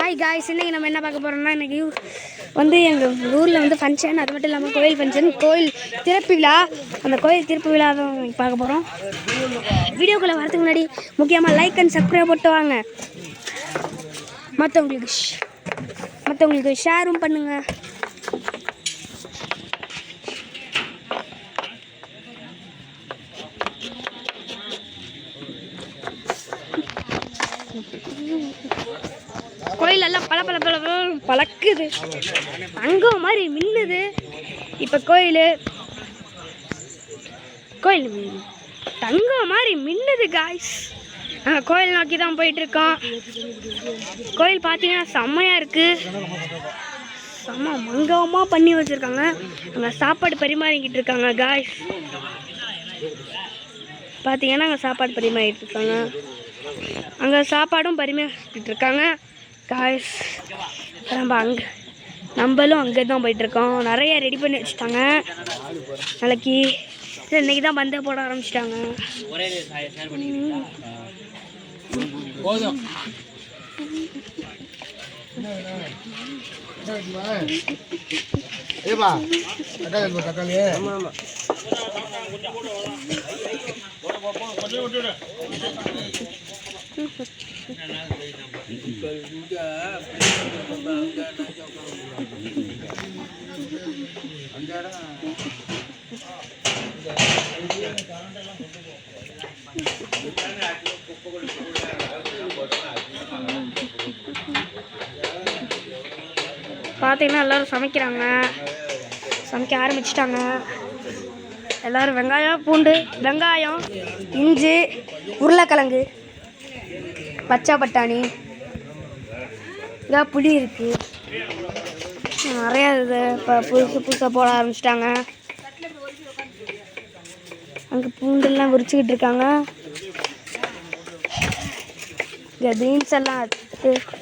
Hi guys, இன்றைக்கி நம்ம என்ன பார்க்க போகிறோம்னா, இன்றைக்கி வந்து எங்கள் ஊரில் வந்து ஃபங்க்ஷன், அது மட்டும் இல்லாமல் கோயில் ஃபங்க்ஷன், கோயில் திறப்பு விழா. அந்த கோயில் திறப்பு விழா தான் பார்க்க போகிறோம். வீடியோக்குள்ளே வரதுக்கு முன்னாடி முக்கியமாக லைக் அண்ட் சப்ஸ்கிரைப் போட்டு வாங்க. மற்றவங்களுக்கு ஷேரும் பண்ணுங்கள். கோயிலெல்லாம் பழக்குது, தங்கம் மாதிரி மின்னுது. இப்போ கோயில் தங்கம் மாதிரி மின்னுது காய்ஸ். நாங்கள் கோயில் நோக்கி தான் போயிட்டுருக்கோம். கோயில் பார்த்தீங்கன்னா செம்மையாக இருக்குது, செம்ம மங்கமாக பண்ணி வச்சுருக்காங்க. அங்கே சாப்பாடு பரிமாறிக்கிட்டு இருக்காங்க காய்ஸ். பார்த்தீங்கன்னா அங்கே சாப்பாடு பரிமாறிக்கிட்டு இருக்காங்க. அங்கே சாப்பாடும் பரிமாறிக்கிட்டு இருக்காங்க காய்ஸ். நம்மளும் அங்கே தான் போயிட்டுருக்கோம். நிறைய ரெடி பண்ணி வச்சுட்டாங்க. நாளைக்கு இன்றைக்கி தான் பந்தை போட ஆரம்பிச்சிட்டாங்க. பார்த்தீங்கன்னா எல்லோரும் சமைக்க ஆரம்பிச்சிட்டாங்க. எல்லோரும் வெங்காயம், பூண்டு, வெங்காயம், இஞ்சி, உருளைக்கிழங்கு, பச்சை பட்டாணி, இதாக புளி இருக்குது, நிறையா இது இப்போ புதுசாக போட ஆரம்பிச்சிட்டாங்க. அங்கே பூண்டெல்லாம் உரிச்சிக்கிட்டு இருக்காங்க. இங்கே பீன்ஸ் எல்லாம் எடுத்து எடுத்து